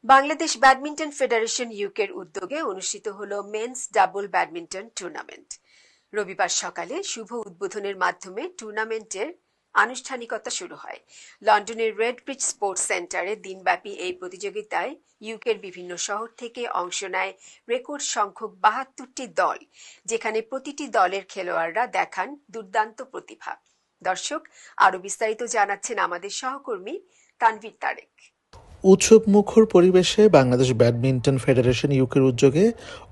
Bangladesh badminton federation ইউকের উদ্যোগে অনুষ্ঠিত হলো মেন্স ডাবল ব্যাডমিন্টন টুর্নামেন্ট। রবিবার সকালে শুভ উদ্বোধনের মাধ্যমে টুর্নামেন্টের আনুষ্ঠানিকতা শুরু হয়। লন্ডনের রেড ব্রিজ স্পোর্টস সেন্টারে দিনব্যাপী এই প্রতিযোগিতায় ইউকের বিভিন্ন শহর থেকে অংশ নেয় রেকর্ড সংখ্যক ৭২টি দল, যেখানে প্রতিটি দলের খেলোয়াড়রা দেখান দুর্দান্ত প্রতিভা। দর্শক, আরো বিস্তারিত জানাচ্ছেন আমাদের সহকর্মী তানভীর তারেক। উৎসব মুখর পরিবেশে বাংলাদেশ ব্যাডমিন্টন ফেডারেশন ইউকের উদ্যোগে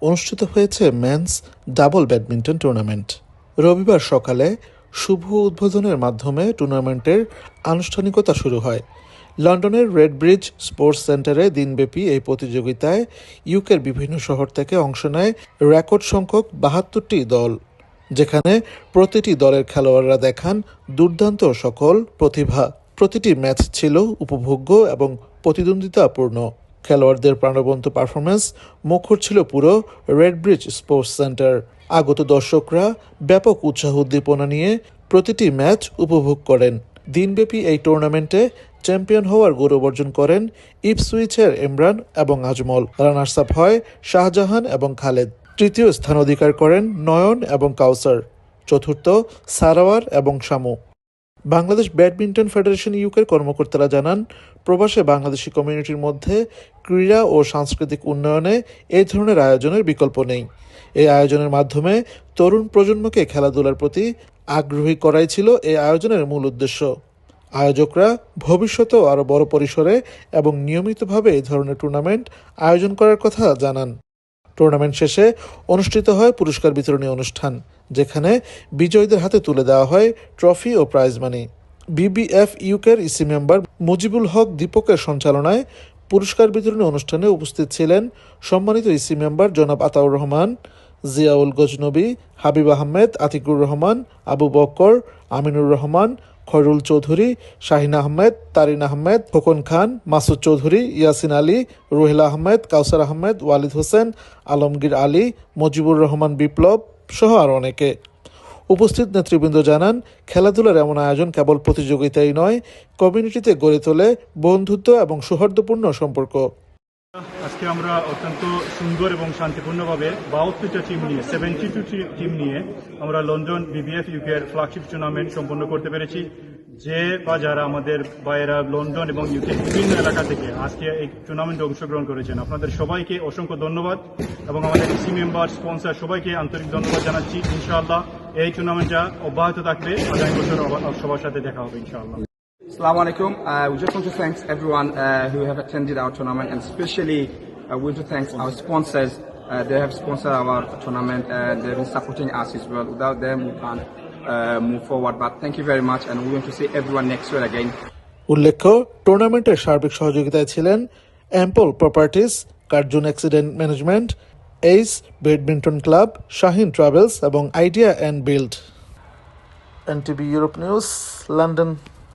অনুষ্ঠিত হয়েছে মেন্স ডাবল ব্যাডমিন্টন টুর্নামেন্ট। রবিবার সকালে শুভ উদ্বোধনের মাধ্যমে টুর্নামেন্টের আনুষ্ঠানিকতা শুরু হয়। লন্ডনের রেড ব্রিজ স্পোর্টস সেন্টারে দিনব্যাপী এই প্রতিযোগিতায় ইউকের বিভিন্ন শহর থেকে অংশ নেয় রেকর্ড সংখ্যক ৭২টি দল, যেখানে প্রতিটি দলের খেলোয়াড়রা দেখান দুর্দান্ত সকল প্রতিভা। প্রতিটি ম্যাচ ছিল উপভোগ্য এবং প্রতিদ্বন্দ্বিতাপূর্ণ। খেলোয়াড়দের প্রাণবন্ত পারফরমেন্স মুখর ছিল পুরো রেড ব্রিজ স্পোর্টস সেন্টার। আগত দর্শকরা ব্যাপক উৎসাহ উদ্দীপনা নিয়ে প্রতিটি ম্যাচ উপভোগ করেন। দিনব্যাপী এই টুর্নামেন্টে চ্যাম্পিয়ন হওয়ার গৌরব অর্জন করেন ইপসুইচের ইমরান এবং আজমল। রানার্স আপ হয় শাহজাহান এবং খালেদ। তৃতীয় স্থান অধিকার করেন নয়ন এবং কাউসার। চতুর্থ সারাওয়ার এবং শামু। বাংলাদেশ ব্যাডমিন্টন ফেডারেশন ইউকের কর্মকর্তারা জানান, প্রবাসে বাংলাদেশি কমিউনিটির মধ্যে ক্রীড়া ও সাংস্কৃতিক উন্নয়নে এই ধরনের আয়োজনের বিকল্প নেই। এই আয়োজনের মাধ্যমে তরুণ প্রজন্মকে খেলাধুলার প্রতি আগ্রহী করাই ছিল এই আয়োজনের মূল উদ্দেশ্য। আয়োজকরা ভবিষ্যতেও আরও বড় পরিসরে এবং নিয়মিতভাবে এই ধরনের টুর্নামেন্ট আয়োজন করার কথা জানান। টুর্নামেন্ট শেষে অনুষ্ঠিত হয় পুরস্কার বিতরণী অনুষ্ঠান, যেখানে বিজয়ীদের হাতে তুলে দেওয়া হয় ট্রফি ও প্রাইজ মানি। বিবিএফ ইউকের ইসি মেম্বার মুজিবুল হক দীপকের সঞ্চালনায় পুরস্কার বিতরণী অনুষ্ঠানে উপস্থিত ছিলেন সম্মানিত ইসি মেম্বার জনাব আতাউর রহমান, জিয়াউল গজনবী, হাবিব আহমেদ, আতিকুর রহমান, আবু বক্কর, আমিনুর রহমান, খয়রুল চৌধুরী, শাহিন আহমেদ, তারিন আহমেদ, খোকন খান, মাসুদ চৌধুরী, ইয়াসিন আলী, রুহেল আহমেদ, কাউসার আহমেদ, ওয়ালিদ হোসেন, আলমগীর আলী, মজিবুর রহমান বিপ্লব সহ আরও অনেকে। উপস্থিত নেতৃবৃন্দ জানান, খেলাধুলার এমন আয়োজন কেবল প্রতিযোগিতাই নয়, কমিউনিটিতে গড়ে তোলে বন্ধুত্ব এবং সৌহার্দ্যপূর্ণ সম্পর্ক। আজকে আমরা অত্যন্ত সুন্দর এবং শান্তিপূর্ণভাবে ৭২টা টিম নিয়ে 72 টিম নিয়ে আমরা লন্ডন বিবিএফ ইউকের ফ্ল্যাগশিপ টুর্নামেন্ট সম্পন্ন করতে পেরেছি। যে বা যারা আমাদের বাইরা লন্ডন এবং ইউকের বিভিন্ন এলাকা থেকে আজকে এই টুর্নামেন্টে অংশগ্রহণ করেছেন, আপনাদের সবাইকে অসংখ্য ধন্যবাদ এবং আমাদের ইসি মেম্বার, স্পন্সর সবাইকে আন্তরিক ধন্যবাদ জানাচ্ছি। ইনশাআল্লাহ এই টুর্নামেন্টটা অব্যাহত থাকবে, আগামী বছর সবার সাথে দেখা হবে ইনশাআল্লাহ। Assalamu alaikum. We just want to thank everyone who have attended our tournament, and especially we want to thank our sponsors. They have sponsored our tournament and they've been supporting us as well. Without them, we can't move forward. But thank you very much, and we want to see everyone next year again. উল্লেখ্য, টুর্নামেন্টের সার্বিক সহযোগিতায় ছিলেন ample properties, কার্জুন accident management, এইস badminton club, Shahin travels এবং idea and build. NTV Europe news, London.